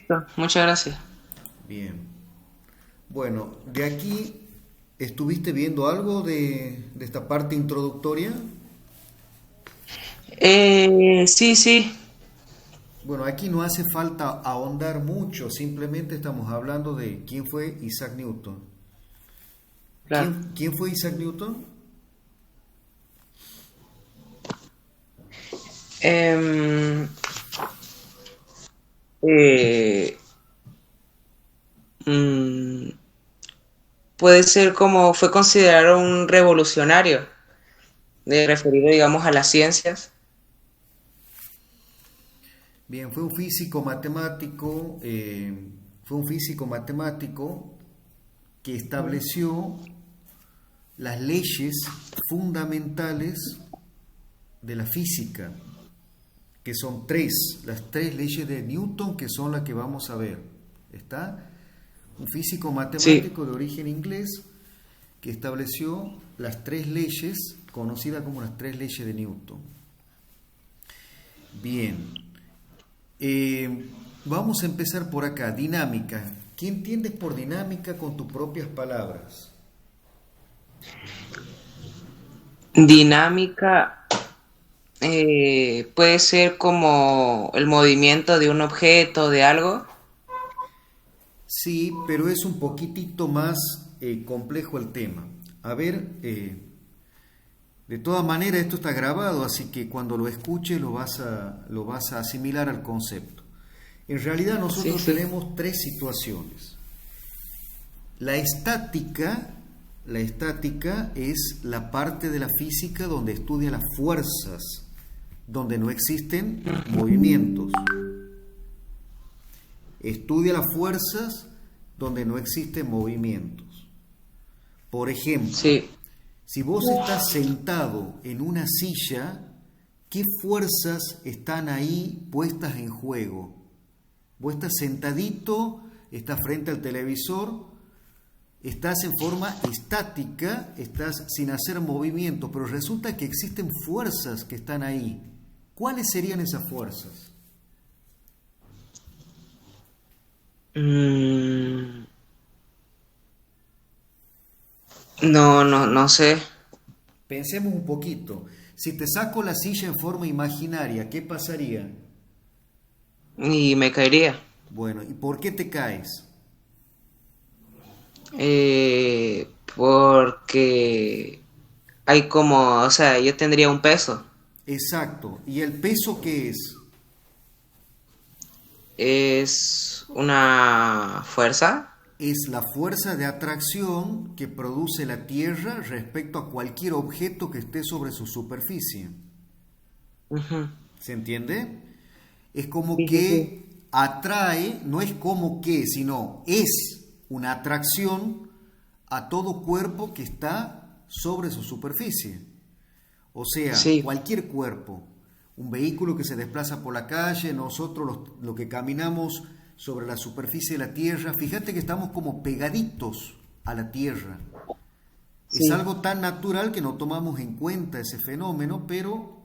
Listo, muchas gracias. Bien. Bueno, de aquí, ¿estuviste viendo algo de esta parte introductoria? Sí, sí, Bueno, aquí no hace falta ahondar mucho, simplemente estamos hablando de quién fue Isaac Newton. claro. ¿Quién fue Isaac Newton? Em, eh, mm, Puede ser como fue considerado un revolucionario, referido, digamos, a las ciencias. Bien, fue un físico matemático que estableció las leyes fundamentales de la física, que son tres, las tres leyes de Newton, que son las que vamos a ver. ¿Está? Un físico Sí, matemático de origen inglés que estableció las tres leyes, conocidas como las tres leyes de Newton. Bien, vamos a empezar por acá, dinámica. ¿Qué entiendes por dinámica con tus propias palabras? dinámica puede ser como el movimiento de un objeto, de algo. Sí, pero es un poquitito más complejo el tema. A ver, de todas maneras esto está grabado, así que cuando lo escuches lo vas a asimilar al concepto. En realidad Sí, nosotros sí. tenemos tres situaciones. La estática, la estática es la parte de la física donde estudia las fuerzas, donde no existen movimientos. Estudia las fuerzas donde no existen movimientos. Por ejemplo, Sí. si vos estás sentado en una silla, ¿qué fuerzas están ahí puestas en juego? Vos estás sentadito, estás frente al televisor, estás en forma estática, estás sin hacer movimiento, pero resulta que existen fuerzas que están ahí. ¿Cuáles serían esas fuerzas? Mm, no, no, no sé. Pensemos un poquito. Si te saco la silla en forma imaginaria, ¿qué pasaría? Y me caería. Bueno, ¿y por qué te caes? Porque hay como, o sea, yo tendría un peso. Exacto. ¿Y el peso qué es? Es una fuerza. Es la fuerza de atracción que produce la Tierra respecto a cualquier objeto que esté sobre su superficie. Ujú. ¿Se entiende? Es como Sí, sí, sí. que atrae, no es como que, sino es una atracción a todo cuerpo que está sobre su superficie. O sea, Sí, cualquier cuerpo, un vehículo que se desplaza por la calle, nosotros lo que caminamos sobre la superficie de la Tierra, fíjate que estamos como pegaditos a la Tierra. Es sí, algo tan natural que no tomamos en cuenta ese fenómeno, pero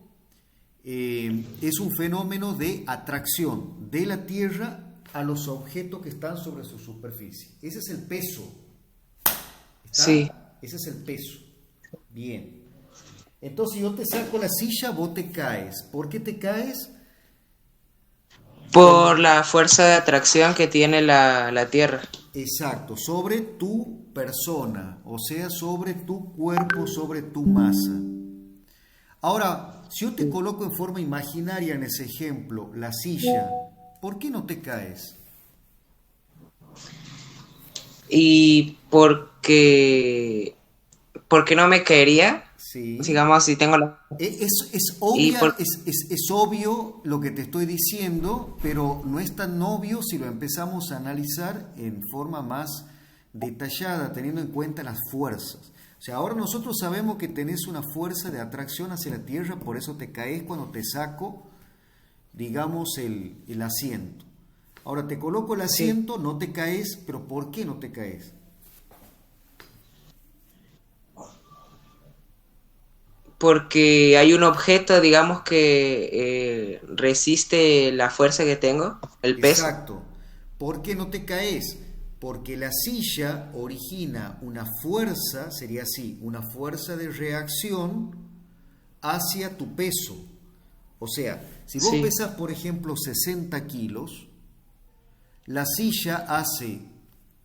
es un fenómeno de atracción de la Tierra a los objetos que están sobre su superficie. Ese es el peso. sí. ¿Está? Ese es el peso. Bien. Entonces yo te saco la silla, vos te caes. ¿Por qué te caes? Por... Por la fuerza de atracción que tiene la Tierra. Exacto, sobre tu persona, o sea, sobre tu cuerpo, sobre tu masa. Ahora, si yo te coloco en forma imaginaria en ese ejemplo, la silla, ¿por qué no te caes? Y porque no me caería, Sí. digamos, si tengo la... Es Y obvia, por, es obvio lo que te estoy diciendo, pero no es tan obvio si lo empezamos a analizar en forma más detallada, teniendo en cuenta las fuerzas. O sea, ahora nosotros sabemos que tenés una fuerza de atracción hacia la Tierra, por eso te caes cuando te saco, digamos, el asiento. Ahora te coloco el sí, asiento, no te caes, pero ¿por qué no te caes? porque hay un objeto, digamos, que resiste la fuerza que tengo, el peso. Exacto. ¿Por qué no te caes? Porque la silla origina una fuerza, sería así, una fuerza de reacción hacia tu peso. O sea, si vos Sí, pesas, por ejemplo, 60 kilos, la silla hace,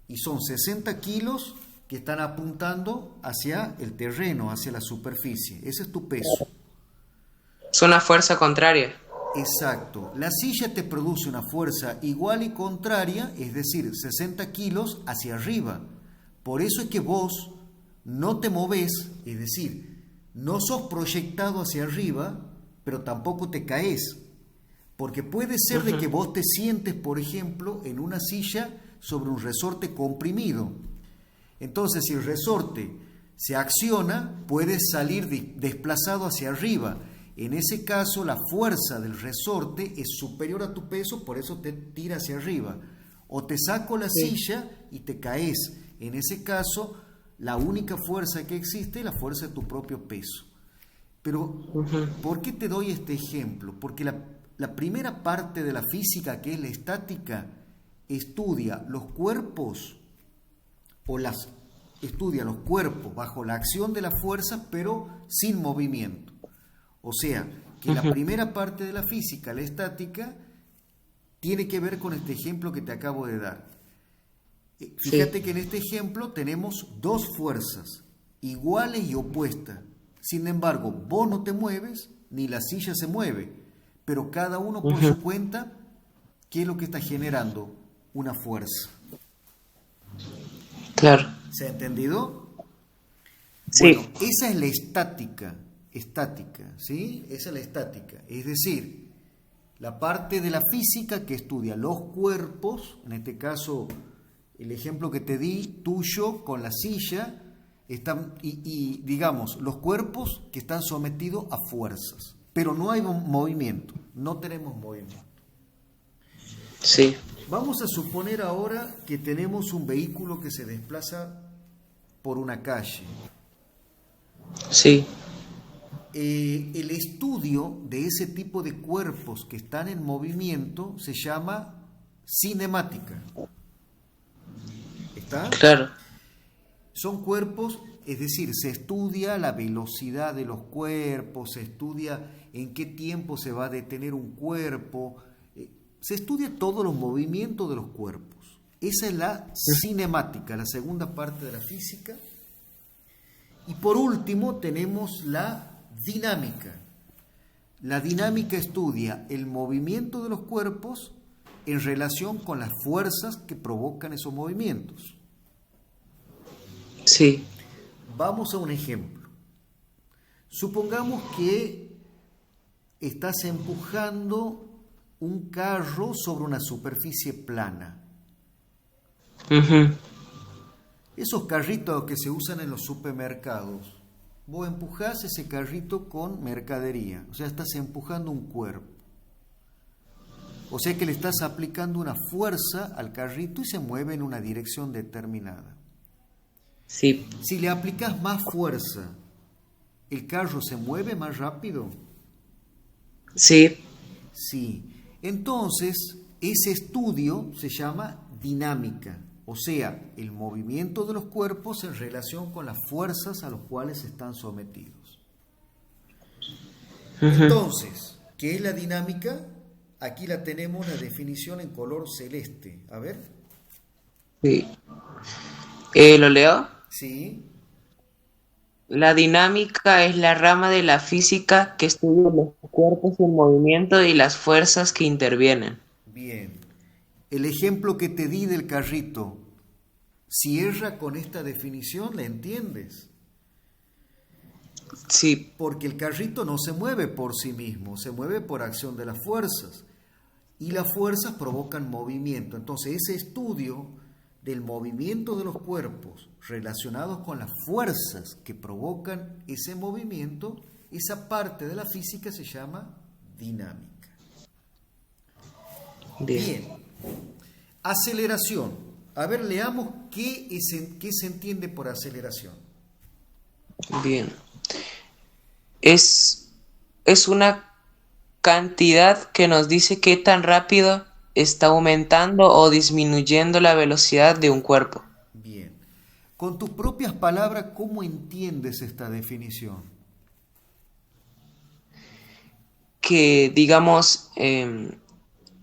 y son 60 kilos que están apuntando hacia el terreno, hacia la superficie. Ese es tu peso. es una fuerza contraria. Exacto. La silla te produce una fuerza igual y contraria, es decir, 60 kilos hacia arriba. Por eso es que vos no te movés, es decir, no sos proyectado hacia arriba, pero tampoco te caes. Porque puede ser de que vos te sientes, por ejemplo, en una silla sobre un resorte comprimido. Entonces, si el resorte se acciona, puedes salir desplazado hacia arriba. En ese caso, la fuerza del resorte es superior a tu peso, por eso te tira hacia arriba. O te saco la Sí. silla y te caes. En ese caso, la única fuerza que existe es la fuerza de tu propio peso. Pero, Ujú. ¿por qué te doy este ejemplo? Porque la primera parte de la física, que es la estática, estudia los cuerpos o las estudia los cuerpos bajo la acción de la fuerza, pero sin movimiento. O sea, que la primera parte de la física, la estática, tiene que ver con este ejemplo que te acabo de dar. Sí. Fíjate que en este ejemplo tenemos dos fuerzas, iguales y opuestas. Sin embargo, vos no te mueves, ni la silla se mueve, pero cada uno por Ujú. su cuenta, ¿qué es lo que está generando? Una fuerza. Claro. ¿Se ha entendido? Sí. Bueno, esa es la estática, ¿sí? Esa es la estática. Es decir, la parte de la física que estudia los cuerpos, en este caso, el ejemplo que te di, tuyo, con la silla, están, digamos, los cuerpos que están sometidos a fuerzas. Pero no hay movimiento, no tenemos movimiento. Sí. Vamos a suponer ahora que tenemos un vehículo que se desplaza por una calle. Sí. El estudio de ese tipo de cuerpos que están en movimiento se llama cinemática. ¿Está? Claro. Son cuerpos, es decir, se estudia la velocidad de los cuerpos, se estudia en qué tiempo se va a detener un cuerpo, se estudia todos los movimientos de los cuerpos. Esa es la cinemática, la segunda parte de la física. Y por último tenemos la dinámica. La dinámica estudia el movimiento de los cuerpos en relación con las fuerzas que provocan esos movimientos. Sí. Vamos a un ejemplo. Supongamos que estás empujando un carro sobre una superficie plana. Ujú. Esos carritos que se usan en los supermercados, vos empujás ese carrito con mercadería, o sea, estás empujando un cuerpo. O sea que le estás aplicando una fuerza al carrito y se mueve en una dirección determinada. Sí. Si le aplicas más fuerza, ¿el carro se mueve más rápido? Sí. Sí. Entonces, ese estudio se llama dinámica, o sea, el movimiento de los cuerpos en relación con las fuerzas a las cuales están sometidos. Ujú. Entonces, ¿qué es la dinámica? Aquí la tenemos, la definición en color celeste. A ver, Sí. ¿Lo leo? sí, La dinámica es la rama de la física que estudia los cuerpos en movimiento y las fuerzas que intervienen. bien. El ejemplo que te di del carrito, cierra con esta definición, ¿la entiendes? Sí. Porque el carrito no se mueve por sí mismo, se mueve por acción de las fuerzas. Y las fuerzas provocan movimiento. Entonces, ese estudio del movimiento de los cuerpos relacionados con las fuerzas que provocan ese movimiento, esa parte de la física se llama dinámica. Bien. Bien, aceleración. A ver, leamos qué se entiende por aceleración. Bien. Es una cantidad que nos dice qué tan rápido está aumentando o disminuyendo la velocidad de un cuerpo. Bien. Con tus propias palabras, ¿cómo entiendes esta definición? Que digamos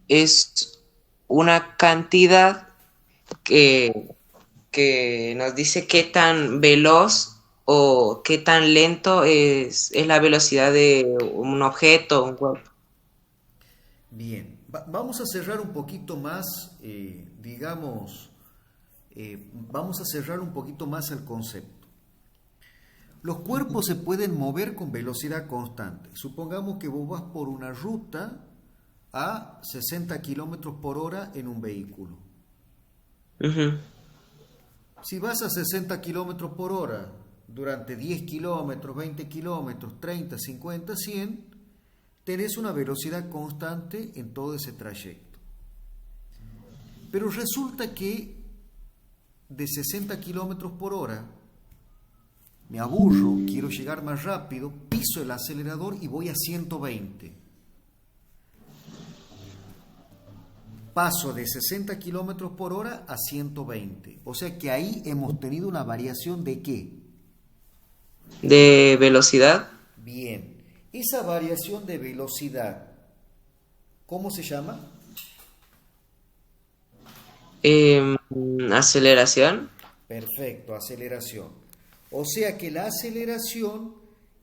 es una cantidad que, que nos dice qué tan veloz o qué tan lento es la velocidad de un objeto, un cuerpo. Bien. Vamos a cerrar un poquito más, vamos a cerrar un poquito más el concepto. Los cuerpos se pueden mover con velocidad constante. Supongamos que vos vas por una ruta a 60 kilómetros por hora en un vehículo. Ujú. Si vas a 60 kilómetros por hora durante 10 kilómetros, 20 kilómetros, 30, 50, 100, tenés una velocidad constante en todo ese trayecto. Pero resulta que de 60 kilómetros por hora me aburro, quiero llegar más rápido, piso el acelerador y voy a 120. Paso de 60 kilómetros por hora a 120. O sea que ahí hemos tenido una variación de ¿qué? De velocidad, Bien. Esa variación de velocidad, ¿cómo se llama? em, aceleración. Perfecto, aceleración. O sea que la aceleración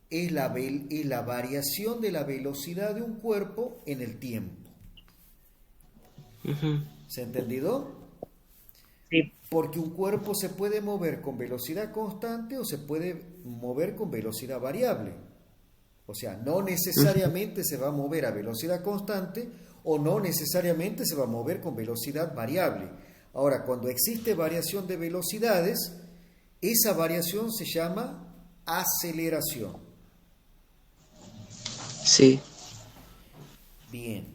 es la variación de la velocidad de un cuerpo en el tiempo. Ujú. ¿Se ha entendido? Sí. Porque un cuerpo se puede mover con velocidad constante o se puede mover con velocidad variable. O sea, no Ujú. necesariamente se va a mover a velocidad constante o no necesariamente se va a mover con velocidad variable. Ahora, cuando existe variación de velocidades, esa variación se llama aceleración. Sí. Bien,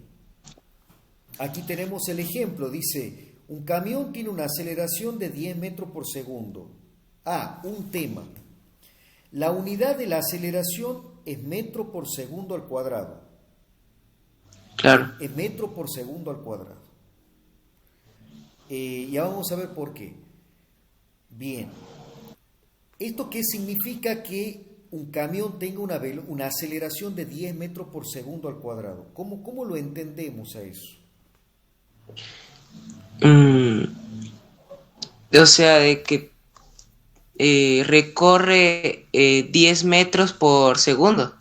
aquí tenemos el ejemplo. Dice, un camión tiene una aceleración de 10 metros por segundo. Un tema. La unidad de la aceleración es metro por segundo al cuadrado. Claro. Es metro por segundo al cuadrado. Ya vamos a ver por qué. Bien, ¿esto qué significa que un camión tenga una aceleración de 10 metros por segundo al cuadrado? ¿Cómo lo entendemos a eso? Mm, o sea, de que recorre 10 metros por segundo.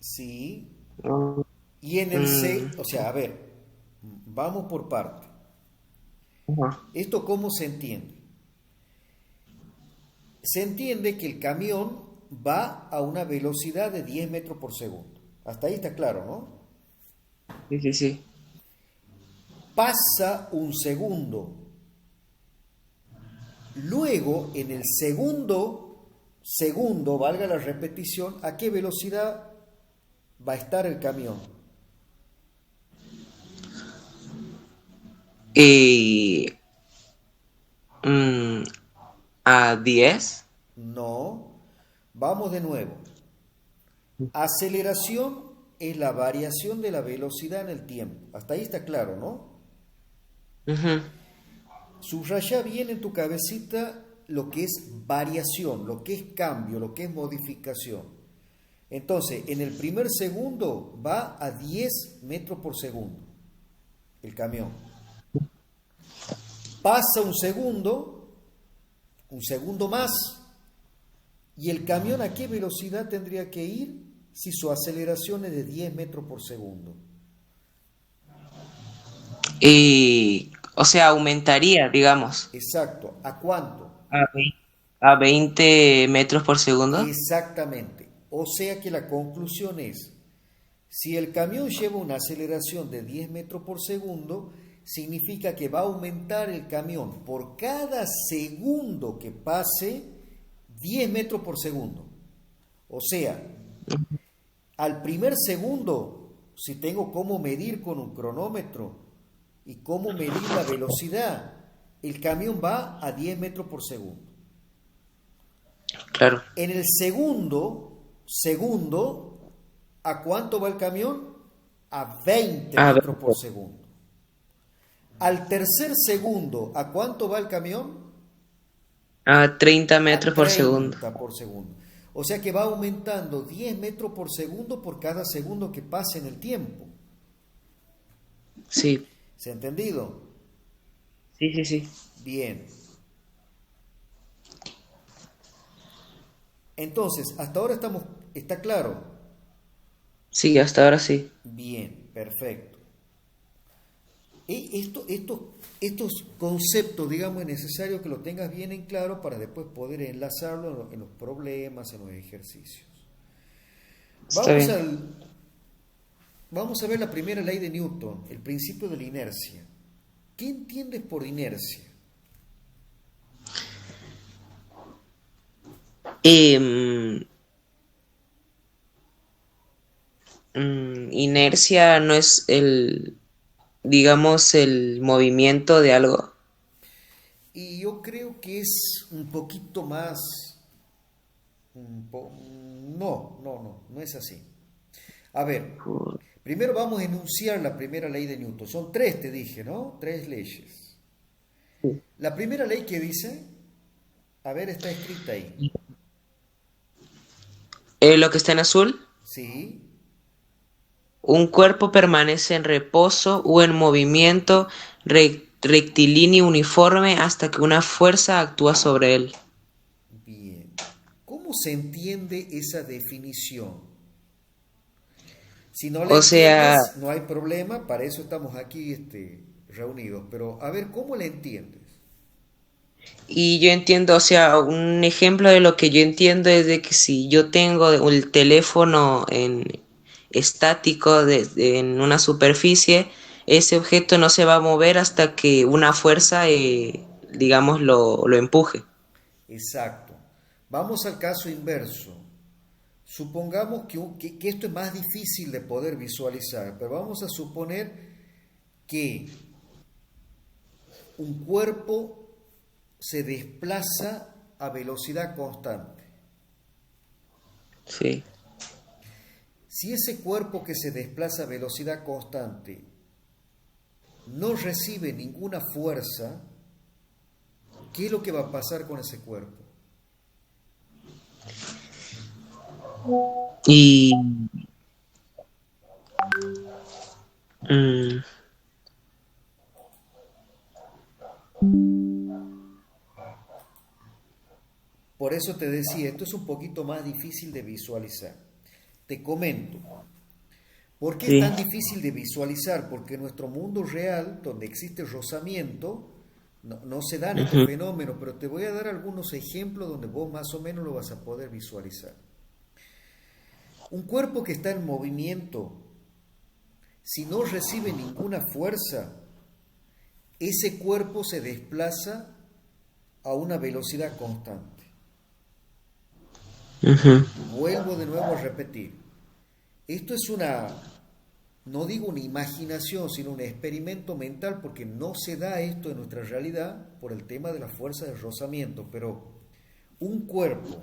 Sí, Mm, y en el mm, C, o sea, a ver, vamos por parte. ajá. ¿Esto cómo se entiende? Se entiende que el camión va a una velocidad de 10 metros por segundo. Hasta ahí está claro, ¿no? Sí, sí, sí. Pasa un segundo. Luego, en el segundo, valga la repetición, ¿a qué velocidad va a estar el camión? Y mm, a 10. No. Vamos de nuevo. Aceleración es la variación de la velocidad en el tiempo. Hasta ahí está claro, ¿no? Ujú. Subraya bien en tu cabecita lo que es variación, lo que es cambio, lo que es modificación. Entonces, en el primer segundo va a 10 metros por segundo el camión. Pasa un segundo más, y el camión ¿a qué velocidad tendría que ir si su aceleración es de 10 metros por segundo? Y, o sea, aumentaría, digamos, Exacto, ¿a cuánto? a 20, a 20 metros por segundo. Exactamente. O sea que la conclusión es, si el camión lleva una aceleración de 10 metros por segundo, significa que va a aumentar el camión por cada segundo que pase 10 metros por segundo. O sea, al primer segundo, si tengo cómo medir con un cronómetro y cómo medir la velocidad, el camión va a 10 metros por segundo. Claro. En el segundo, ¿a cuánto va el camión? a 20 A ver, metros por segundo. Al tercer segundo, ¿a cuánto va el camión? a 30 A metros por segundo. 30 por segundo. O sea que va aumentando 10 metros por segundo por cada segundo que pase en el tiempo. Sí, ¿Se ha entendido? sí, sí, sí. Bien. Entonces, hasta ahora ¿está claro? Sí, hasta ahora sí. Bien, perfecto. Estos conceptos, digamos, es necesario que lo tengas bien en claro para después poder enlazarlo en los problemas, en los ejercicios. Está Vamos bien. vamos a ver la primera ley de Newton, el principio de la inercia. ¿Qué entiendes por inercia? Em, Inercia no es digamos, el movimiento de algo. Y yo creo que es un poquito más... no es así. A ver, primero vamos a enunciar la primera ley de Newton. Son tres, te dije, ¿no? Tres leyes. La primera ley que dice, a ver, está escrita ahí. Lo que está en azul, Sí, un cuerpo permanece en reposo o en movimiento rectilíneo uniforme hasta que una fuerza actúa sobre él. bien. ¿Cómo se entiende esa definición? Si no la O sea, entiendes, no hay problema, para eso estamos aquí reunidos. Pero a ver, ¿cómo la entiendes? y yo entiendo, o sea, un ejemplo de lo que yo entiendo es de que si yo tengo el teléfono en estático en una superficie, ese objeto no se va a mover hasta que una fuerza, digamos, lo empuje. Exacto. Vamos al caso inverso. Supongamos que esto es más difícil de poder visualizar, pero vamos a suponer que un cuerpo se desplaza a velocidad constante. Sí. Si ese cuerpo que se desplaza a velocidad constante no recibe ninguna fuerza, ¿qué es lo que va a pasar con ese cuerpo? Y mm, Por eso te decía, esto es un poquito más difícil de visualizar. Te comento. ¿Por qué es sí. tan difícil de visualizar? Porque en nuestro mundo real, donde existe rozamiento, no se dan estos Ujú. fenómenos, pero te voy a dar algunos ejemplos donde vos más o menos lo vas a poder visualizar. Un cuerpo que está en movimiento, si no recibe ninguna fuerza, ese cuerpo se desplaza a una velocidad constante. Ujú. Vuelvo de nuevo a repetir. Esto es no digo una imaginación, sino un experimento mental, porque no se da esto en nuestra realidad por el tema de la fuerza de rozamiento, pero un cuerpo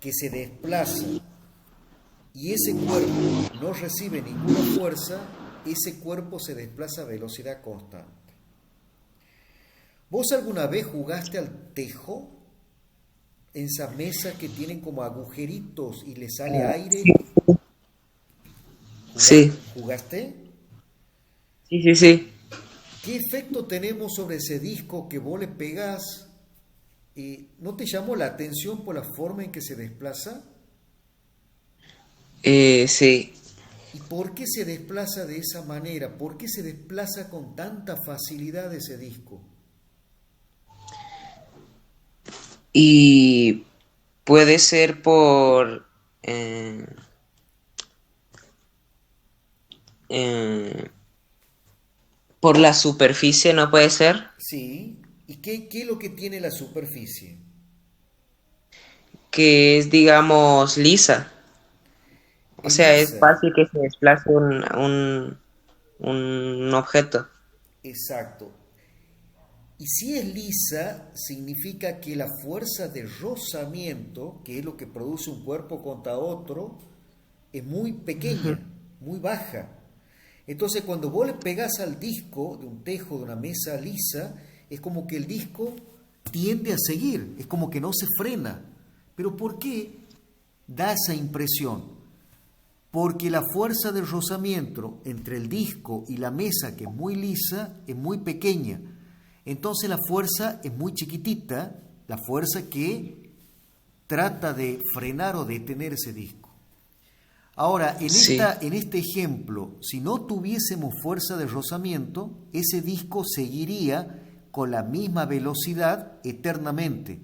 que se desplaza y ese cuerpo no recibe ninguna fuerza, ese cuerpo se desplaza a velocidad constante. ¿Vos alguna vez jugaste al tejo? En esas mesas que tienen como agujeritos y le sale aire. Sí, ¿Jugaste? sí, sí, sí. ¿Qué efecto tenemos sobre ese disco que vos le pegás? ¿No te llamó la atención por la forma en que se desplaza? Sí. ¿Y por qué se desplaza de esa manera? ¿Por qué se desplaza con tanta facilidad ese disco? Y puede ser eh, por la superficie, ¿no puede ser? Sí. ¿Y qué es lo que tiene la superficie? Que es, digamos, lisa. O Es sea, es lisa. fácil que se desplace un objeto. Exacto. Y si es lisa, significa que la fuerza de rozamiento, que es lo que produce un cuerpo contra otro, es muy pequeña, muy baja. Entonces, cuando vos le pegás al disco de un tejo, de una mesa lisa, es como que el disco tiende a seguir, es como que no se frena. ¿Pero por qué da esa impresión? Porque la fuerza del rozamiento entre el disco y la mesa, que es muy lisa, es muy pequeña. Entonces la fuerza es muy chiquitita, la fuerza que trata de frenar o detener ese disco. Ahora, Sí, en este ejemplo, si no tuviésemos fuerza de rozamiento, ese disco seguiría con la misma velocidad eternamente.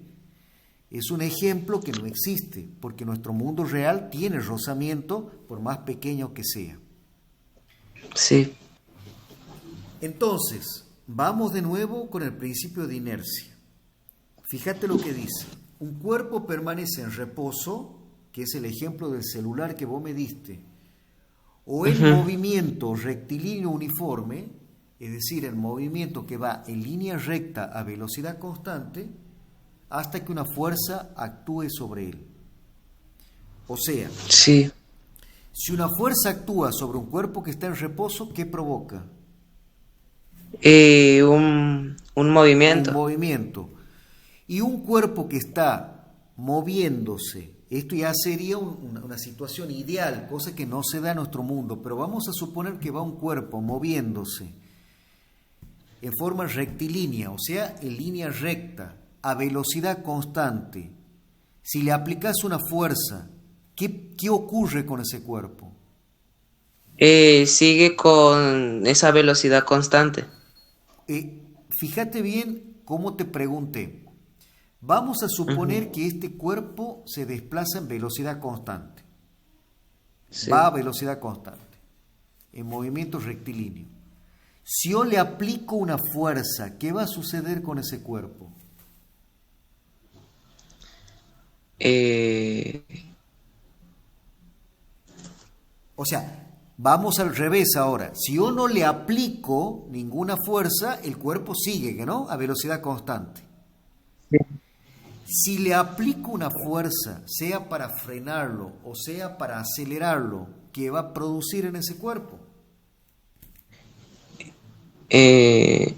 Es un ejemplo que no existe, porque nuestro mundo real tiene rozamiento, por más pequeño que sea. sí. Entonces, vamos de nuevo con el principio de inercia. Fíjate lo que dice. Un cuerpo permanece en reposo, que es el ejemplo del celular que vos me diste, o en Ujú. movimiento rectilíneo uniforme, es decir, el movimiento que va en línea recta a velocidad constante, hasta que una fuerza actúe sobre él. O sea, Sí. si una fuerza actúa sobre un cuerpo que está en reposo, ¿qué provoca? Un Un movimiento. movimiento. Y un cuerpo que está moviéndose, esto ya sería una situación ideal, cosa que no se da en nuestro mundo, pero vamos a suponer que va un cuerpo moviéndose en forma rectilínea, o sea, en línea recta, a velocidad constante. Si le aplicas una fuerza, ¿qué ocurre con ese cuerpo? Sigue con esa velocidad constante. Fíjate bien cómo te pregunté. Vamos a Ujú. suponer que este cuerpo se desplaza en velocidad constante. Va a Sí. velocidad constante, en movimiento rectilíneo. Si yo le aplico una fuerza, ¿qué va a suceder con ese cuerpo? Eh, O sea, vamos al revés ahora. Si yo no le aplico ninguna fuerza, el cuerpo sigue, ¿no? A velocidad constante. Si le aplico una fuerza, sea para frenarlo o sea para acelerarlo, ¿qué va a producir en ese cuerpo? eh,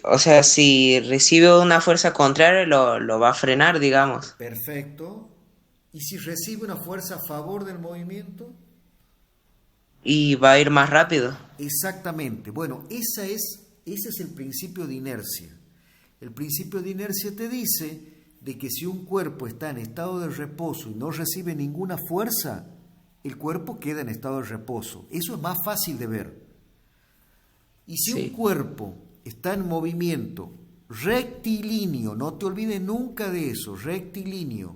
o sea, si recibe una fuerza contraria, lo va a frenar, digamos. Perfecto. ¿Y si recibe una fuerza a favor del movimiento? Y va a ir más rápido. Exactamente. Bueno, ese es el principio de inercia. El principio de inercia te dice de que si un cuerpo está en estado de reposo y no recibe ninguna fuerza, el cuerpo queda en estado de reposo. Eso es más fácil de ver. Y si un Sí. cuerpo está en movimiento rectilíneo, no te olvides nunca de eso, rectilíneo,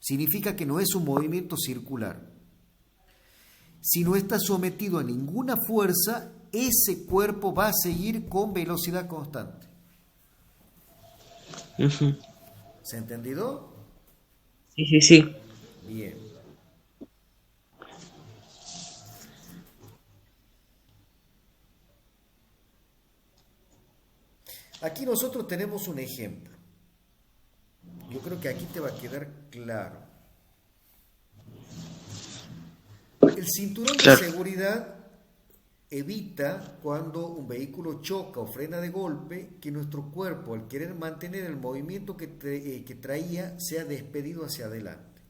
significa que no es un movimiento circular. Si no está sometido a ninguna fuerza, ese cuerpo va a seguir con velocidad constante. Ujú. ¿Se ha entendido? Sí, sí, sí. Bien. Aquí nosotros tenemos un ejemplo. Yo creo que aquí te va a quedar claro. El cinturón de Claro. seguridad evita cuando un vehículo choca o frena de golpe que nuestro cuerpo, al querer mantener el movimiento que traía, sea despedido hacia adelante.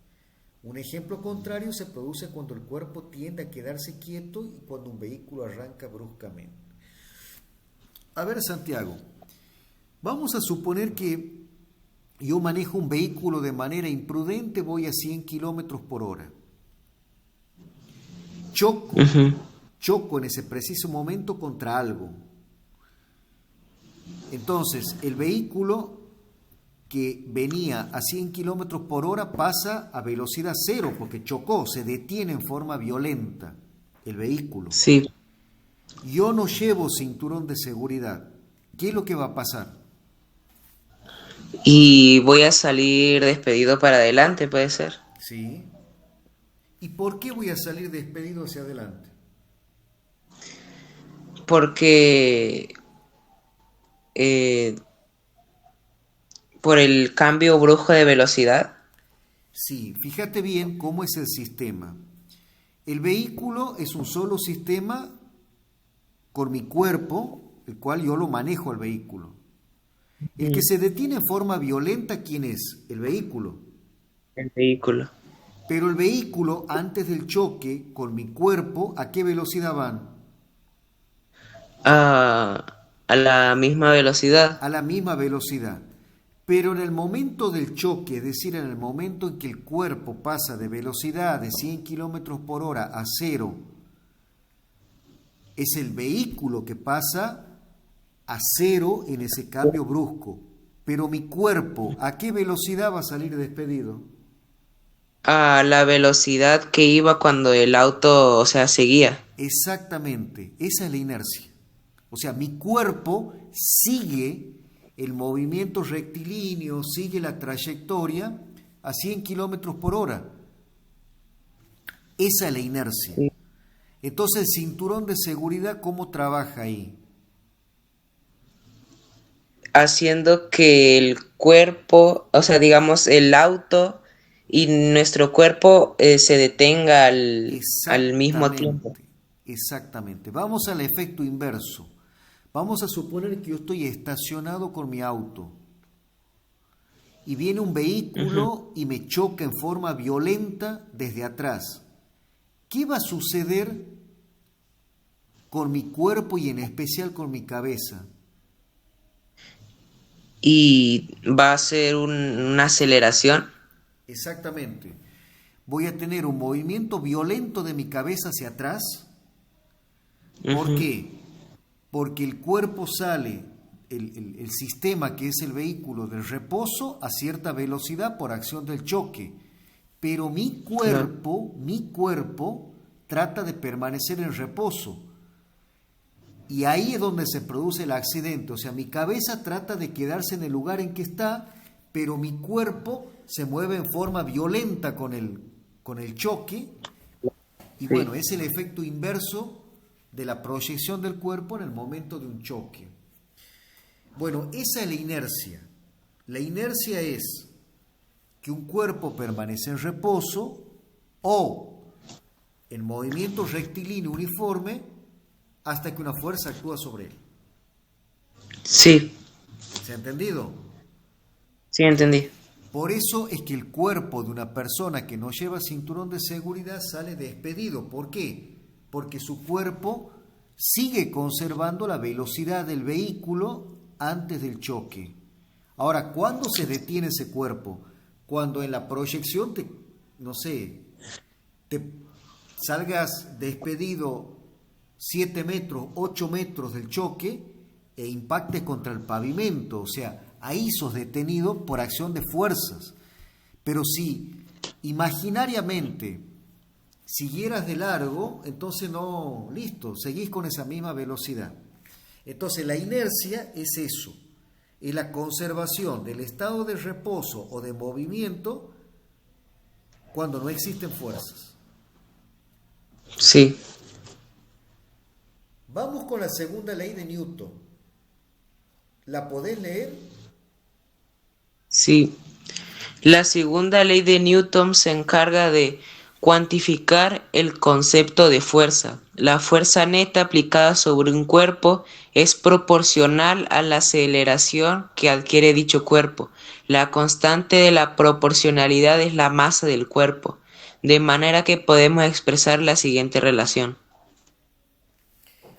Un ejemplo contrario se produce cuando el cuerpo tiende a quedarse quieto y cuando un vehículo arranca bruscamente. A ver, Santiago, vamos a suponer que yo manejo un vehículo de manera imprudente, voy a 100 kilómetros por hora. Choco, Ujú. choco en ese preciso momento contra algo. Entonces, el vehículo que venía a 100 kilómetros por hora pasa a velocidad cero porque chocó, se detiene en forma violenta el vehículo. Sí. Yo no llevo cinturón de seguridad. ¿Qué es lo que va a pasar? Y voy a salir despedido para adelante, puede ser. ¿Sí? ¿Y por qué voy a salir despedido hacia adelante? Porque eh, por el cambio brusco de velocidad. Sí, fíjate bien cómo es el sistema. El vehículo es un solo sistema con mi cuerpo, el cual yo lo manejo al vehículo. El que se detiene en forma violenta, ¿quién es? El vehículo. El vehículo. Pero el vehículo, antes del choque, con mi cuerpo, ¿a qué velocidad van? A la misma velocidad. A la misma velocidad. Pero en el momento del choque, es decir, en el momento en que el cuerpo pasa de velocidad de 100 kilómetros por hora a cero, es el vehículo que pasa a cero en ese cambio brusco. Pero mi cuerpo, ¿a qué velocidad va a salir despedido? A la velocidad que iba cuando el auto, o sea, seguía. Exactamente, esa es la inercia. O sea, mi cuerpo sigue el movimiento rectilíneo, sigue la trayectoria a 100 kilómetros por hora. Esa es la inercia. Sí. Entonces, el cinturón de seguridad, ¿cómo trabaja ahí? Haciendo que el cuerpo, o sea, digamos, el auto y nuestro cuerpo se detenga al mismo tiempo. Exactamente, exactamente. Vamos al efecto inverso. Vamos a suponer que yo estoy estacionado con mi auto y viene un Ujú. vehículo y me choca en forma violenta desde atrás. ¿Qué va a suceder con mi cuerpo y en especial con mi cabeza? Y va a ser una aceleración. Exactamente. Voy a tener un movimiento violento de mi cabeza hacia atrás. ¿Por Ujú. qué? Porque el cuerpo sale, el sistema que es el vehículo del reposo a cierta velocidad por acción del choque. Pero Claro. mi cuerpo trata de permanecer en reposo. Y ahí es donde se produce el accidente. O sea, mi cabeza trata de quedarse en el lugar en que está, pero mi cuerpo se mueve en forma violenta con el choque. Y Sí. bueno, es el efecto inverso de la proyección del cuerpo en el momento de un choque. Bueno, esa es la inercia. La inercia es que un cuerpo permanece en reposo o en movimiento rectilíneo uniforme hasta que una fuerza actúa sobre él. Sí, ¿Se ha entendido? sí entendí. Por eso es que el cuerpo de una persona que no lleva cinturón de seguridad sale despedido. ¿Por qué? Porque su cuerpo sigue conservando la velocidad del vehículo antes del choque. Ahora, ¿cuándo se detiene ese cuerpo? Cuando en la proyección no sé, te salgas despedido 7 metros, 8 metros del choque e impactes contra el pavimento. O sea, ahí sos detenido por acción de fuerzas. Pero si imaginariamente siguieras de largo, entonces no, listo, seguís con esa misma velocidad. Entonces la inercia es eso, es la conservación del estado de reposo o de movimiento cuando no existen fuerzas. Sí, Vamos con la segunda ley de Newton. ¿La podés leer? sí. La segunda ley de Newton se encarga de cuantificar el concepto de fuerza. La fuerza neta aplicada sobre un cuerpo es proporcional a la aceleración que adquiere dicho cuerpo. La constante de la proporcionalidad es la masa del cuerpo, de manera que podemos expresar la siguiente relación.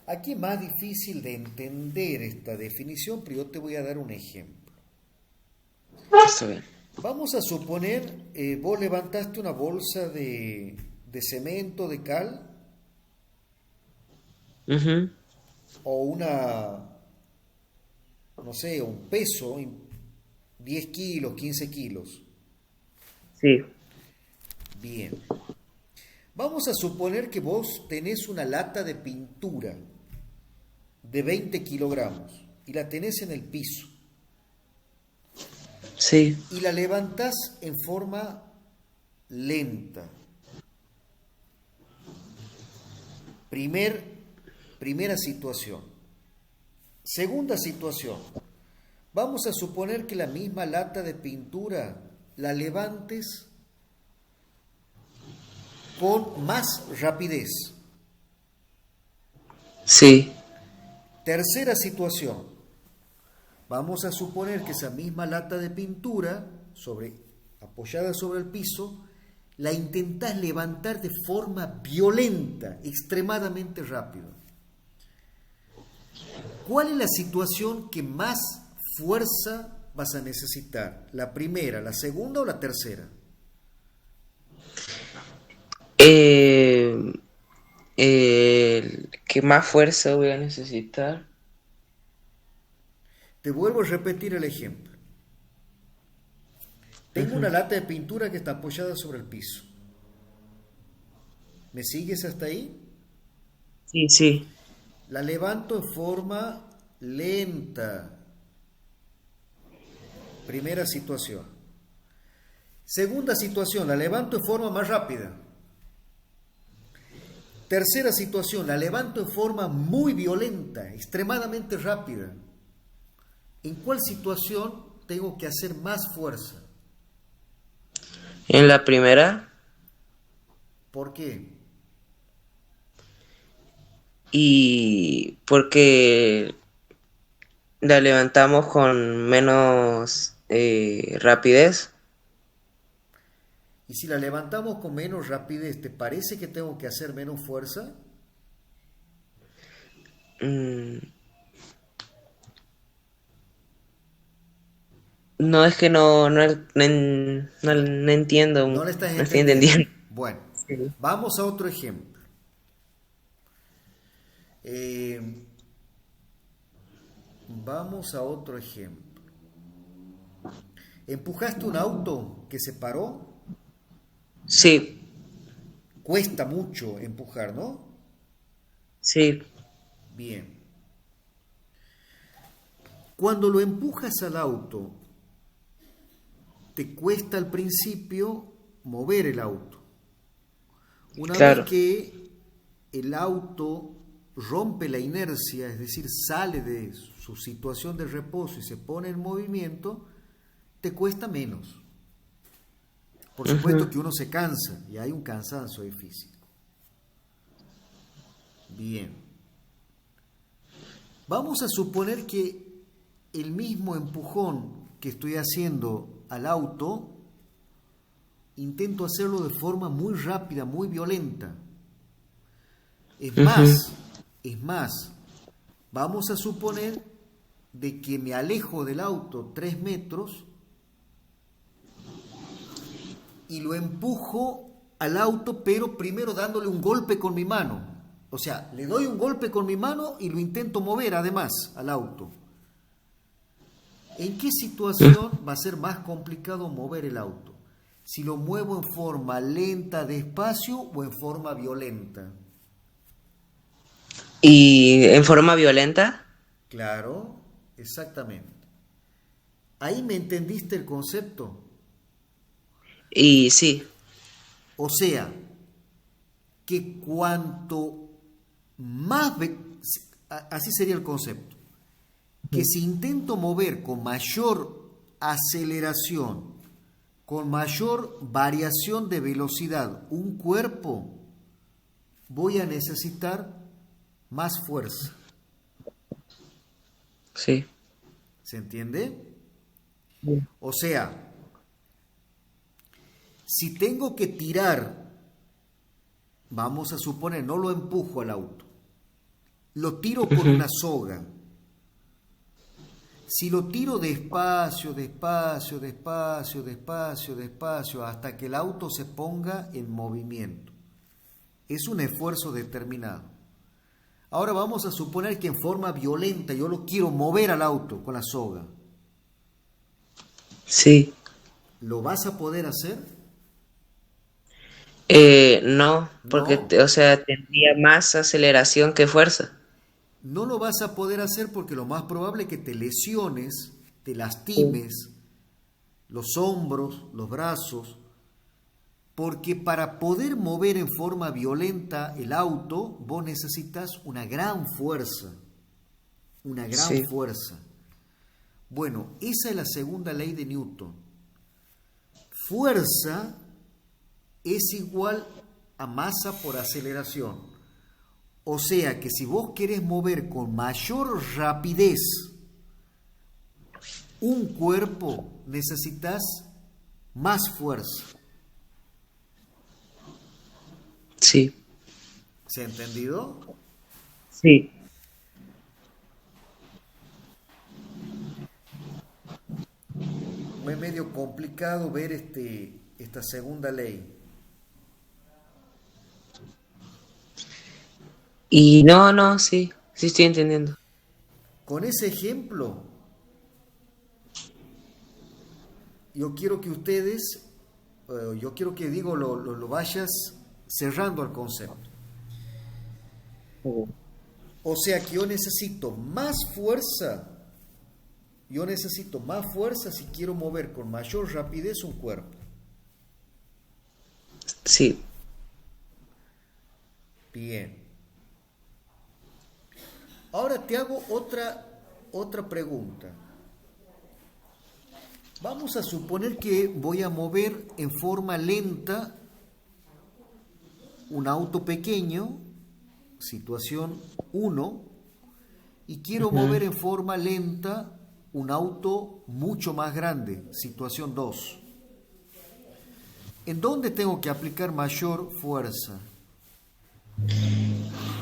Aquí es más difícil de entender esta definición, pero yo te voy a dar un ejemplo. Está bien. Vamos a suponer, vos levantaste una bolsa de cemento, de cal, Ujú. o no sé, un peso, 10 kilos, 15 kilos. Sí. Bien. Vamos a suponer que vos tenés una lata de pintura de 20 kilogramos y la tenés en el piso Sí. y la levantás en forma lenta. Primera situación. Segunda situación. Vamos a suponer que la misma lata de pintura la levantes con más rapidez. Sí. Tercera situación. Vamos a suponer que esa misma lata de pintura, apoyada sobre el piso, la intentás levantar de forma violenta, extremadamente rápido. ¿Cuál es la situación que más fuerza vas a necesitar? ¿La primera, la segunda o la tercera? Eh, ¿Qué más fuerza voy a necesitar? Te vuelvo a repetir el ejemplo. Tengo una lata de pintura que está apoyada sobre el piso. ¿Me sigues hasta ahí? Sí, sí. La levanto en forma lenta. Primera situación. Segunda situación, la levanto en forma más rápida. Tercera situación, la levanto en forma muy violenta, extremadamente rápida. ¿En cuál situación tengo que hacer más fuerza? En la primera, ¿Por qué? y porque la levantamos con menos rapidez. Y si la levantamos con menos rapidez, ¿te parece que tengo que hacer menos fuerza? Mm, no, es que no entiendo, No le estás no estoy entendiendo. entendiendo. Bueno, Sí. vamos a otro ejemplo. Eh, Vamos a otro ejemplo. ¿Empujaste un auto que se paró? Sí, Cuesta mucho empujar, ¿no? sí. Bien. Cuando lo empujas al auto, te cuesta al principio mover el auto. Una vez Claro. que el auto rompe la inercia, es decir, sale de su situación de reposo y se pone en movimiento, te cuesta menos. Por supuesto Ujú. que uno se cansa y hay un cansancio ahí físico. Bien. Vamos a suponer que el mismo empujón que estoy haciendo al auto, intento hacerlo de forma muy rápida, muy violenta. Es Ujú. más, es más, vamos a suponer de que me alejo del auto 3 metros y lo empujo al auto, pero primero dándole un golpe con mi mano. O sea, le doy un golpe con mi mano y lo intento mover además al auto. ¿En qué situación va a ser más complicado mover el auto? Si lo muevo en forma lenta, despacio o en forma violenta. ¿Y en forma violenta? Claro, exactamente. ¿Ahí me entendiste el concepto? Y sí. O sea, que cuanto más... Así sería el concepto. Que si intento mover con mayor aceleración, con mayor variación de velocidad un cuerpo, voy a necesitar más fuerza. Sí. ¿Se entiende? O sea, si tengo que tirar, vamos a suponer, no lo empujo al auto, lo tiro con Ujú. una soga. Si lo tiro despacio, despacio, despacio, despacio, despacio, hasta que el auto se ponga en movimiento, es un esfuerzo determinado. Ahora vamos a suponer que en forma violenta yo lo quiero mover al auto con la soga. Sí. ¿Lo vas a poder hacer? No, porque, No, o sea, tendría más aceleración que fuerza. no lo vas a poder hacer porque lo más probable es que te lesiones, te Sí. lastimes los hombros, los brazos, porque para poder mover en forma violenta el auto, vos necesitas una gran fuerza, una gran Sí. fuerza. Bueno, esa es la segunda ley de Newton. Fuerza es igual a masa por aceleración. O sea que si vos querés mover con mayor rapidez un cuerpo, necesitas más fuerza. Sí, ¿Se ha entendido? sí. Es medio complicado ver esta segunda ley. Y no, no, sí, sí estoy entendiendo. Con ese ejemplo, yo quiero que ustedes, yo quiero que digo, lo vayas cerrando al concepto. O sea que yo necesito más fuerza si quiero mover con mayor rapidez un cuerpo. Sí. Bien. Ahora te hago otra pregunta. Vamos a suponer que voy a mover en forma lenta un auto pequeño, situación 1, y quiero Ujú. mover en forma lenta un auto mucho más grande, situación 2. ¿En dónde tengo que aplicar mayor fuerza?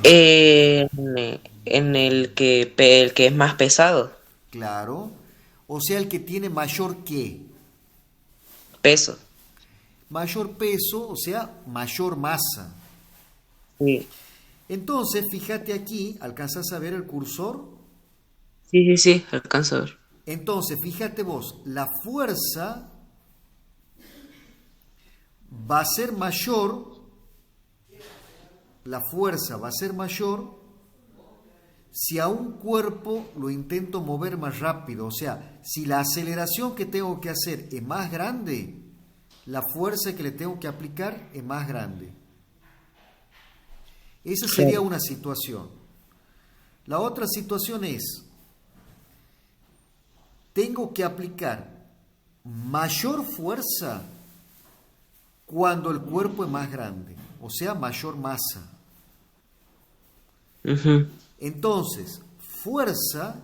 En el que es más pesado, Claro. O sea, el que tiene mayor qué. peso. Mayor peso, o sea, mayor masa. Sí, Entonces, fíjate aquí, ¿alcanzas a ver el cursor? sí, sí, sí, alcanzo a ver. Entonces, fíjate vos, va a ser mayor, la fuerza va a ser mayor si a un cuerpo lo intento mover más rápido. O sea, si la aceleración que tengo que hacer es más grande, la fuerza que le tengo que aplicar es más grande. Esa sería Claro. una situación. La otra situación es, tengo que aplicar mayor fuerza cuando el cuerpo es más grande, o sea, mayor masa. Ujú. Entonces, fuerza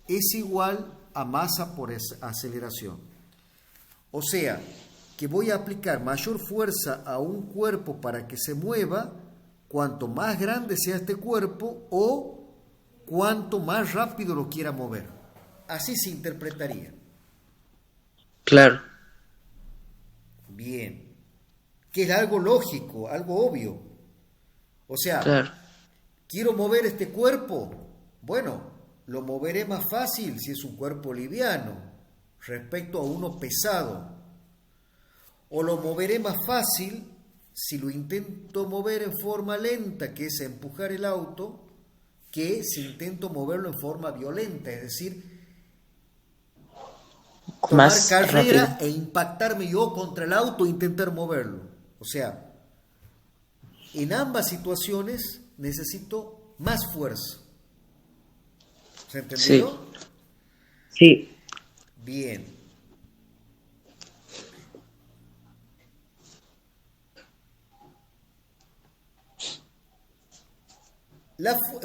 es igual a masa por aceleración. O sea, que voy a aplicar mayor fuerza a un cuerpo para que se mueva cuanto más grande sea este cuerpo o cuanto más rápido lo quiera mover. Así se interpretaría. Claro, Bien. Que es algo lógico, algo obvio. O sea, claro. quiero mover este cuerpo. Bueno, lo moveré más fácil si es un cuerpo liviano respecto a uno pesado. O lo moveré más fácil si lo intento mover en forma lenta, que es empujar el auto, que si intento moverlo en forma violenta, es decir, tomar Más rápido. carrera e impactarme yo contra el auto e intentar moverlo. O sea, en ambas situaciones necesito más fuerza. ¿Se ha Sí, entendido? sí. Bien.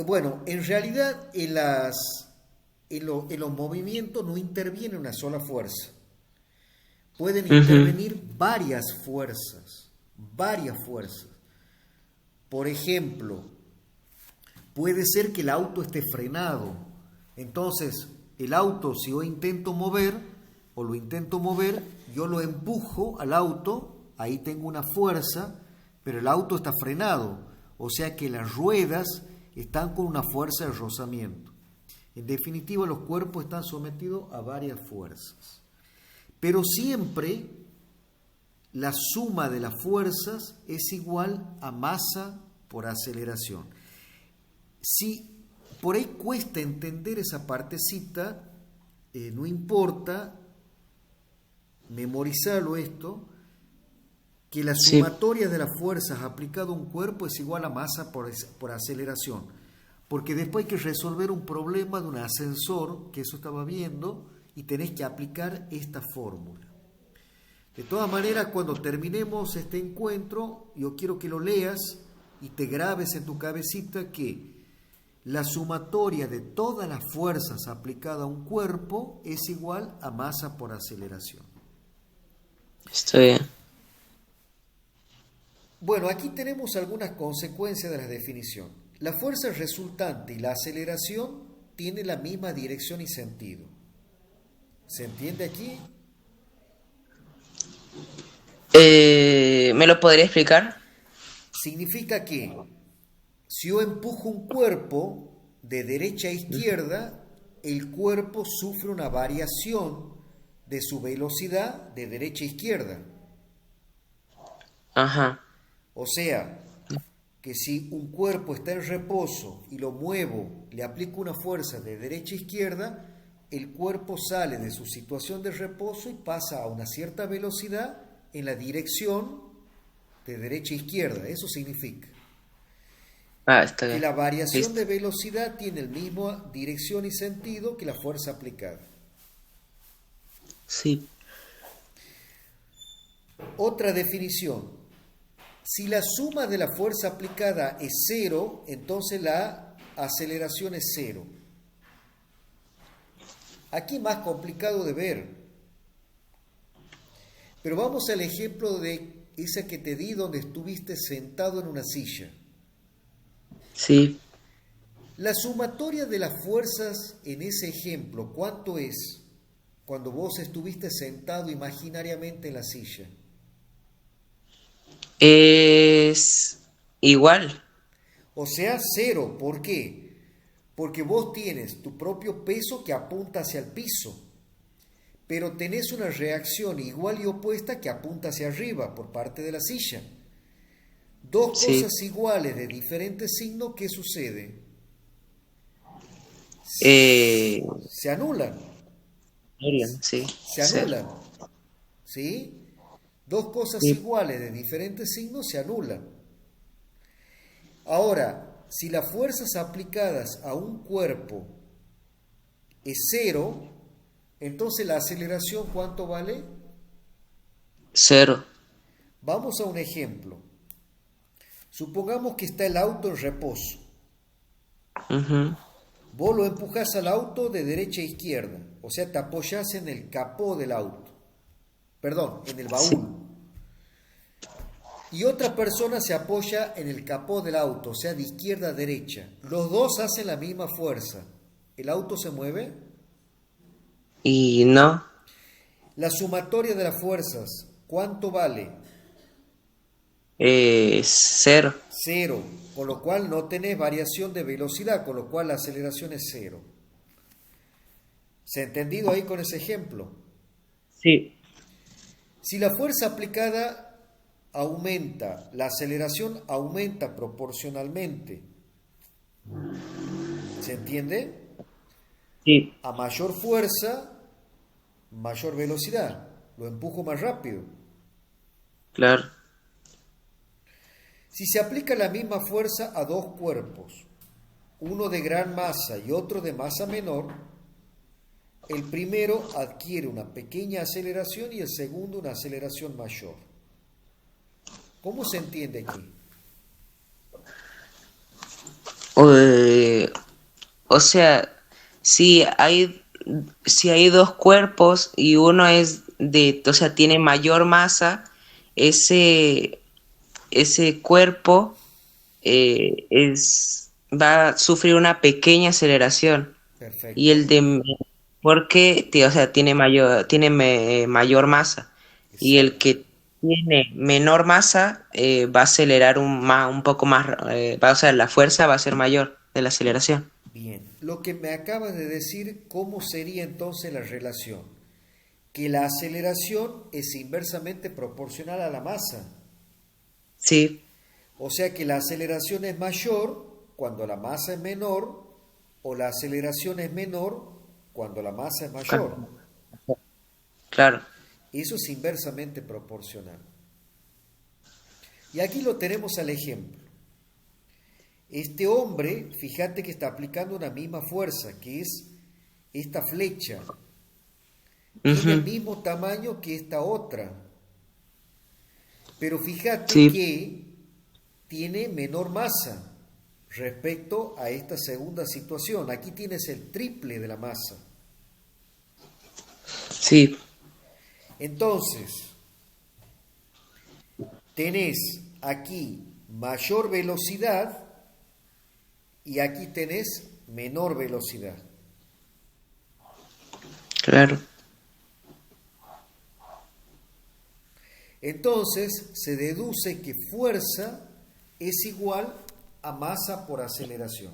Bueno, en realidad en los movimientos no interviene una sola fuerza. Pueden Ujú. intervenir varias fuerzas, varias fuerzas. Por ejemplo, puede ser que el auto esté frenado. Entonces, el auto, si yo intento mover o lo intento mover, yo lo empujo al auto, ahí tengo una fuerza, pero el auto está frenado. O sea que las ruedas están con una fuerza de rozamiento. En definitiva, los cuerpos están sometidos a varias fuerzas. Pero siempre la suma de las fuerzas es igual a masa por aceleración. Si por ahí cuesta entender esa partecita, no importa, memorizarlo esto, que la Sí, sumatoria de las fuerzas aplicado a un cuerpo es igual a masa por aceleración. Porque después hay que resolver un problema de un ascensor, que eso estaba viendo, y tenés que aplicar esta fórmula. De todas maneras, cuando terminemos este encuentro, yo quiero que lo leas y te grabes en tu cabecita que la sumatoria de todas las fuerzas aplicadas a un cuerpo es igual a masa por aceleración. Está bien. Bueno, aquí tenemos algunas consecuencias de la definición. La fuerza resultante y la aceleración tienen la misma dirección y sentido. ¿Se entiende aquí? ¿Me lo podría explicar? Significa que si yo empujo un cuerpo de derecha a izquierda, el cuerpo sufre una variación de su velocidad de derecha a izquierda. Ajá. O sea, que si un cuerpo está en reposo y lo muevo, le aplico una fuerza de derecha a izquierda, el cuerpo sale de su situación de reposo y pasa a una cierta velocidad en la dirección de derecha a izquierda. Eso significa Está que bien. la variación Listo. de velocidad tiene la misma dirección y sentido que la fuerza aplicada. Sí. Otra definición. Si la suma de la fuerza aplicada es cero, entonces la aceleración es cero. Aquí es más complicado de ver. Pero vamos al ejemplo de esa que te di donde estuviste sentado en una silla. Sí. La sumatoria de las fuerzas en ese ejemplo, ¿cuánto es cuando vos estuviste sentado imaginariamente en la silla? Es igual. O sea, cero. ¿Por qué? Porque vos tienes tu propio peso que apunta hacia el piso, pero tenés una reacción igual y opuesta que apunta hacia arriba por parte de la silla. Dos Sí. cosas iguales de diferente signo, ¿qué sucede? Eh, Se anulan, Miriam, sí. se Cero. anulan, ¿sí? Dos cosas Sí. iguales de diferentes signos se anulan. Ahora, si las fuerzas aplicadas a un cuerpo es cero, entonces la aceleración, ¿cuánto vale? Cero. Vamos a un ejemplo. Supongamos que está el auto en reposo. Ujú. Vos lo empujás al auto de derecha a izquierda, o sea, te apoyás en el capó del auto, perdón, en el Sí. baúl. Y otra persona se apoya en el capó del auto, o sea, de izquierda a derecha. Los dos hacen la misma fuerza. ¿El auto se mueve? Y no. La sumatoria de las fuerzas, ¿cuánto vale? Cero. Cero, con lo cual no tenés variación de velocidad, con lo cual la aceleración es cero. ¿Se ha entendido ahí con ese ejemplo? Sí. Si la fuerza aplicada aumenta, la aceleración aumenta proporcionalmente. ¿Se entiende? Sí. A mayor fuerza, mayor velocidad. Lo empujo más rápido. Claro. Si se aplica la misma fuerza a dos cuerpos, uno de gran masa y otro de masa menor, el primero adquiere una pequeña aceleración y el segundo una aceleración mayor. ¿Cómo se entiende aquí? Eh, o sea, si hay, si hay dos cuerpos y uno es o sea, tiene mayor masa, ese, ese cuerpo va a sufrir una pequeña aceleración y Perfecto. el de porque o sea, mayor masa y el Exacto. que tiene menor masa va a acelerar un poco más, o sea, la fuerza va a ser mayor de la aceleración. Bien. Lo que me acabas de decir, ¿cómo sería entonces la relación? Que la aceleración es inversamente proporcional a la masa. Sí, O sea que la aceleración es mayor cuando la masa es menor o la aceleración es menor cuando la masa es mayor. claro. Eso es inversamente proporcional. Y aquí lo tenemos al ejemplo. Este hombre, fíjate que está aplicando una misma fuerza, que es esta flecha. Tiene el Ujú. mismo tamaño que esta otra. Pero fíjate Sí, que tiene menor masa respecto a esta segunda situación. Aquí tienes el triple de la masa. sí, Entonces, tenés aquí mayor velocidad y aquí tenés menor velocidad. claro. Entonces, se deduce que fuerza es igual a masa por aceleración.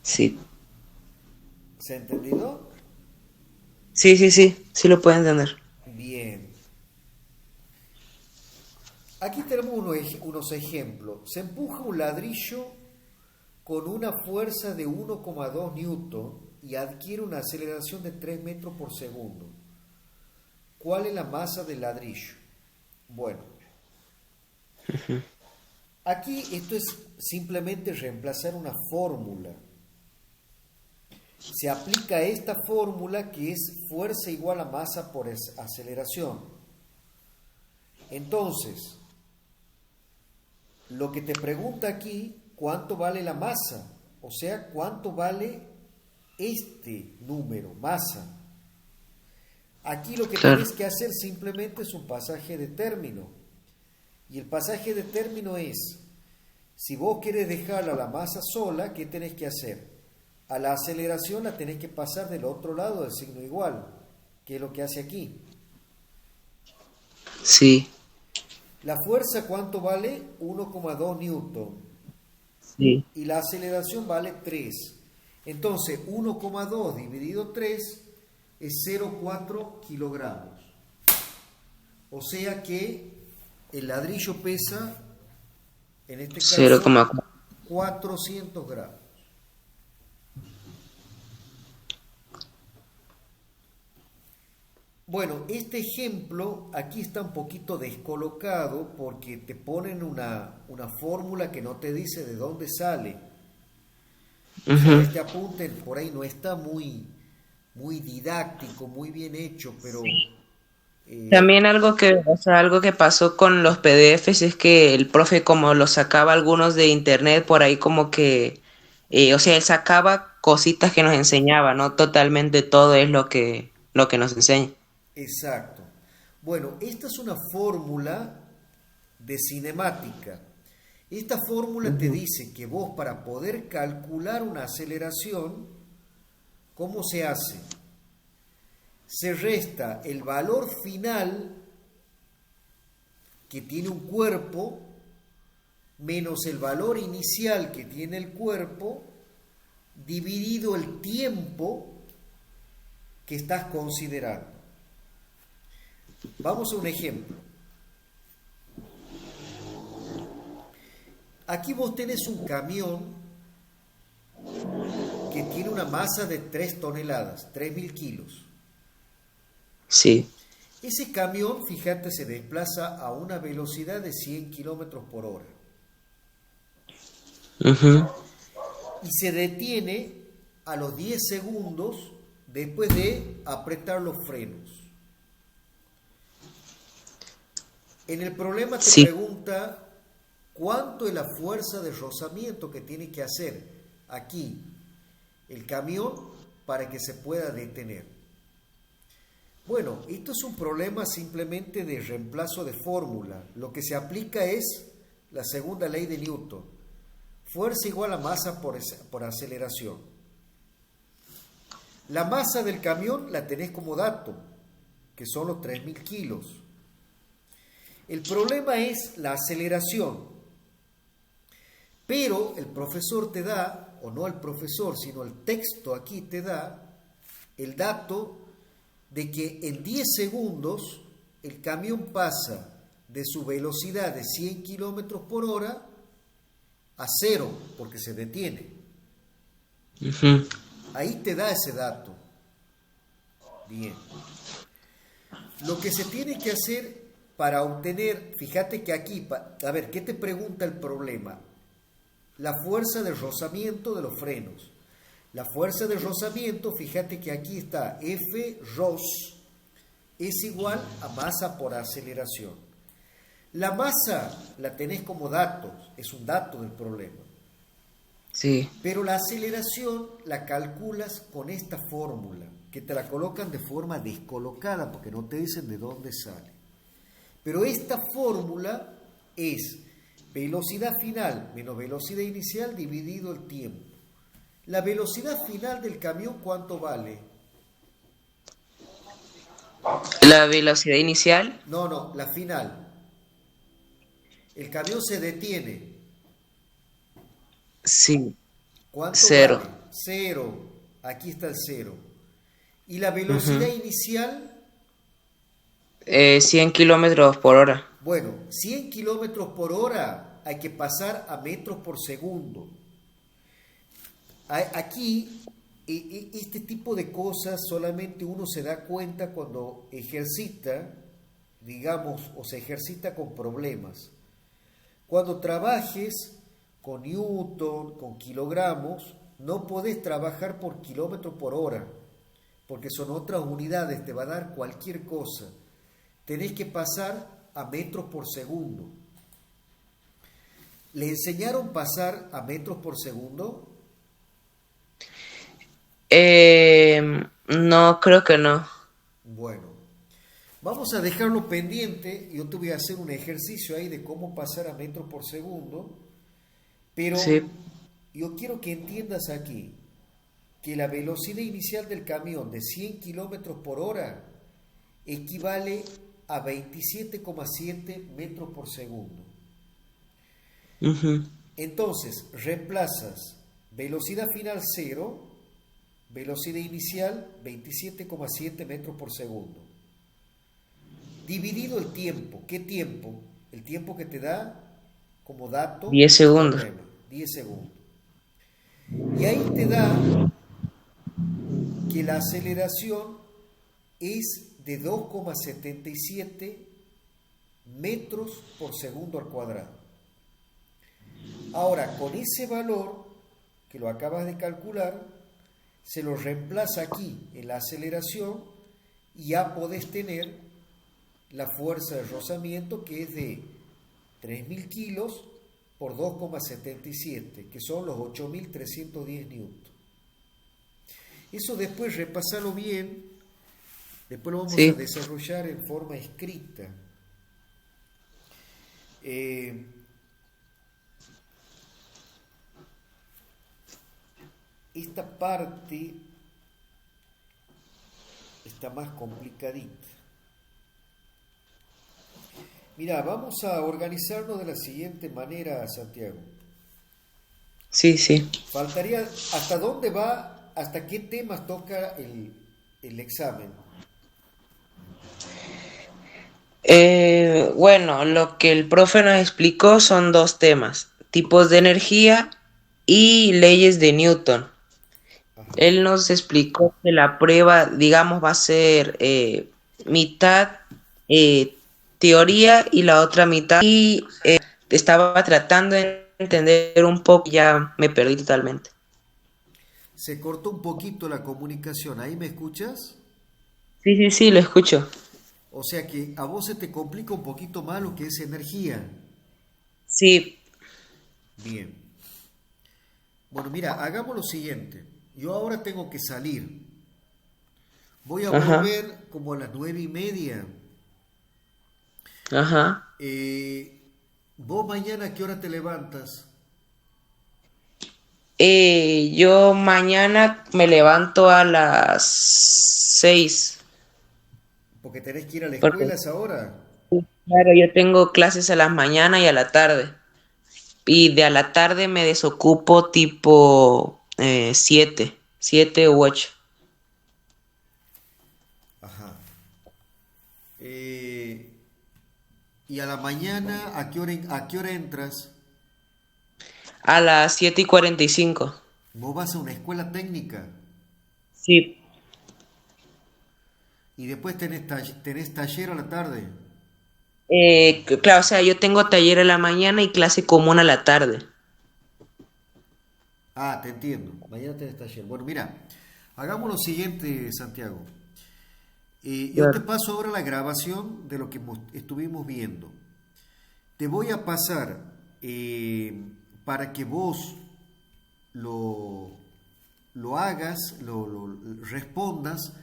Sí, ¿Se ha entendido? sí, sí, sí, sí lo puedo entender. Bien. Aquí tenemos unos ejemplos. Se empuja un ladrillo con una fuerza de 1,2 newton y adquiere una aceleración de 3 metros por segundo. ¿Cuál es la masa del ladrillo? Bueno, aquí esto es simplemente reemplazar una fórmula. Se aplica esta fórmula que es fuerza igual a masa por aceleración. Entonces, lo que te pregunta aquí, ¿cuánto vale la masa? O sea, ¿cuánto vale este número, masa? Aquí lo que Claro, tienes que hacer simplemente es un pasaje de término. Y el pasaje de término es, si vos quieres dejar a la masa sola, ¿qué tenés que hacer? A la aceleración la tenés que pasar del otro lado del signo igual, que es lo que hace aquí. sí, La fuerza, ¿cuánto vale? 1,2 newton. sí. Y la aceleración vale 3. Entonces, 1,2 dividido 3 es 0,4 kilogramos. O sea que el ladrillo pesa, en este caso, 0,4. 400 gramos. Bueno, este ejemplo aquí está un poquito descolocado porque te ponen una fórmula que no te dice de dónde sale. O sea, Ujú. este apunte por ahí no está muy didáctico, muy bien hecho, pero También algo que, o sea, algo que pasó con los PDFs es que el profe como los sacaba algunos de internet por ahí como que, o sea, él sacaba cositas que nos enseñaba, no totalmente todo es lo que nos enseña. exacto. Bueno, esta es una fórmula de cinemática. Esta fórmula te Ujú. dice que vos para poder calcular una aceleración, ¿cómo se hace? Se resta el valor final que tiene un cuerpo menos el valor inicial que tiene el cuerpo dividido el tiempo que estás considerando. Vamos a un ejemplo. Aquí vos tenés un camión que tiene una masa de 3 toneladas, 3.000 kilos. Sí. Ese camión, fíjate, se desplaza a una velocidad de 100 kilómetros por hora Ujú. y se detiene a los 10 segundos después de apretar los frenos. En el problema te Sí. pregunta cuánto es la fuerza de rozamiento que tiene que hacer aquí el camión para que se pueda detener. Bueno, esto es un problema simplemente de reemplazo de fórmula. Lo que se aplica es la segunda ley de Newton. Fuerza igual a masa por aceleración. La masa del camión la tenés como dato, que son los 3.000 kilos. El problema es la aceleración. Pero el profesor te da, o no el profesor, sino el texto aquí te da el dato de que en 10 segundos el camión pasa de su velocidad de 100 kilómetros por hora a cero, porque se detiene. Ujú. Ahí te da ese dato. Bien. Lo que se tiene que hacer para obtener, fíjate que aquí, a ver, ¿qué te pregunta el problema? La fuerza de rozamiento de los frenos. La fuerza de rozamiento, fíjate que aquí está F ros es igual a masa por aceleración. La masa la tenés como dato, es un dato del problema. Sí. Pero la aceleración la calculas con esta fórmula, que te la colocan de forma descolocada, porque no te dicen de dónde sale. Pero esta fórmula es velocidad final menos velocidad inicial dividido el tiempo. La velocidad final del camión, ¿cuánto vale? La velocidad inicial, No, la final. El camión se detiene. sí, ¿Cuánto cero. vale? Cero. Aquí está el cero. ¿Y la velocidad Ujú. inicial? 100 kilómetros por hora. Bueno, 100 kilómetros por hora hay que pasar a metros por segundo. Aquí, este tipo de cosas solamente uno se da cuenta cuando ejercita, digamos, o se ejercita con problemas. Cuando trabajes con newton, con kilogramos, no podés trabajar por kilómetro por hora, porque son otras unidades, te va a dar cualquier cosa. Tenés que pasar a metros por segundo. ¿Le enseñaron pasar a metros por segundo? No, creo que no. Bueno, vamos a dejarlo pendiente. Yo te voy a hacer un ejercicio ahí de cómo pasar a metros por segundo, pero Sí. yo quiero que entiendas aquí que la velocidad inicial del camión de 100 kilómetros por hora equivale a 27,7 metros por segundo. Ujú. Entonces, reemplazas velocidad final 0, velocidad inicial 27,7 metros por segundo. Dividido el tiempo. ¿Qué tiempo? El tiempo que te da como dato 10 el segundos. problema, 10 segundos. Y ahí te da que la aceleración es de 2,77 metros por segundo al cuadrado. Ahora, con ese valor que lo acabas de calcular, se lo reemplaza aquí en la aceleración y ya podés tener la fuerza de rozamiento, que es de 3.000 kilos por 2,77, que son los 8.310 newton. Eso después repasalo bien, después lo vamos a Sí. desarrollar en forma escrita. Esta parte está más complicadita. Mira, vamos a organizarnos de la siguiente manera, Santiago. Sí, sí. Faltaría, ¿hasta dónde va, hasta qué temas toca el examen? Bueno, lo que el profe nos explicó son dos temas, tipos de energía y leyes de Newton. Ajá. Él nos explicó que la prueba, digamos, va a ser mitad eh, teoría y la otra mitad. Y estaba tratando de entender un poco, ya me perdí totalmente. Se cortó un poquito la comunicación, ¿ahí me escuchas? Sí, sí, sí, lo escucho. O sea que a vos se te complica un poquito más lo que es energía. Sí, Bien. Bueno, mira, hagamos lo siguiente. Yo ahora tengo que salir. Voy a ajá, volver como a las 9:30. ajá. ¿Vos mañana a qué hora te levantas? Yo mañana me levanto a las 6, Porque tenés que ir a la porque escuela a esa hora. claro, yo tengo clases a las mañanas y a la tarde. Y de a la tarde me desocupo tipo 7 u 8. Ajá. Eh, ¿Y a la mañana a qué hora entras? A las 7:45. Vos vas a una escuela técnica Sí. y después tenés taller a la tarde. Claro, o sea, yo tengo taller a la mañana y clase común a la tarde. Ah, te entiendo. Mañana tenés taller. Bueno, mira, hagamos lo siguiente, Santiago. Yo te Claro. paso ahora la grabación de lo que estuvimos viendo. Te voy a pasar para que vos lo, lo hagas, respondas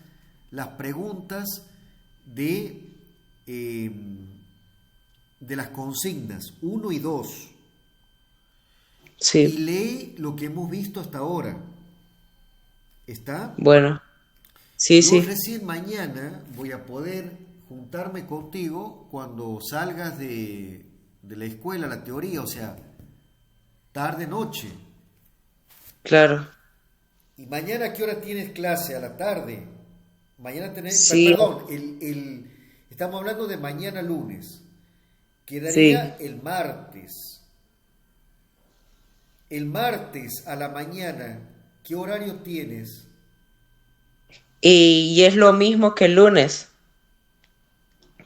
las preguntas de, eh, de las consignas uno y 2 y Sí, lee lo que hemos visto hasta ahora. ¿Está? bueno, sí, Yo sí, recién mañana voy a poder juntarme contigo cuando salgas de la escuela, la teoría, o sea, tarde, noche. claro. ¿Y mañana a qué hora tienes clase? A la tarde. Mañana tenés, Sí, perdón, estamos hablando de mañana lunes. Quedaría sí. el martes. El martes a la mañana, ¿qué horario tienes? Y es lo mismo que el lunes.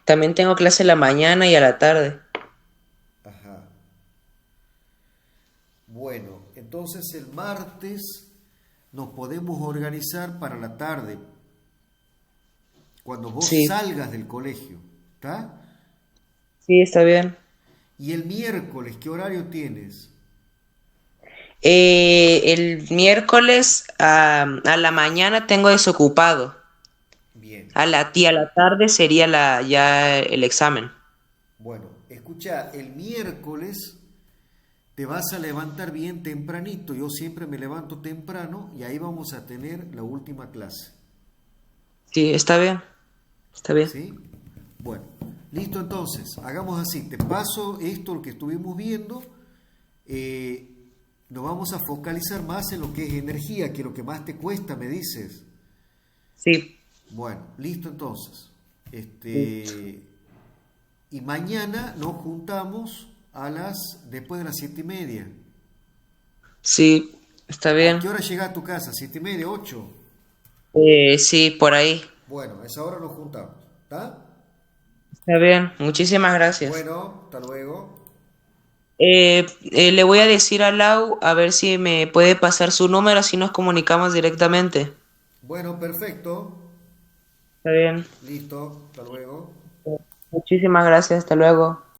También tengo clase en la mañana y a la tarde. Ajá. Bueno, entonces el martes nos podemos organizar para la tarde, cuando vos Sí, salgas del colegio, ¿está? sí, está bien. Y el miércoles, ¿qué horario tienes? El miércoles a la mañana tengo desocupado. Bien. Y a la tarde sería ya el examen. Bueno, escucha, el miércoles te vas a levantar bien tempranito. Yo siempre me levanto temprano y ahí vamos a tener la última clase. Sí, está bien, está bien. ¿Sí? Bueno, listo entonces. Hagamos así. Te paso esto, lo que estuvimos viendo. Eh, Nos vamos a focalizar más en lo que es energía, que es lo que más te cuesta, me dices. Sí, Bueno, listo entonces. sí, Y mañana nos juntamos después de las 7:30. sí, está ¿A qué bien. hora llega a tu casa? ¿7:30, 8? Sí, por ahí. Bueno, a esa hora nos juntamos. ¿Está? Está bien, muchísimas gracias. Bueno, hasta luego. Le voy a decir a Lau a ver si me puede pasar su número, así nos comunicamos directamente. Bueno, perfecto. Está bien. Listo, hasta luego. Muchísimas gracias, hasta luego.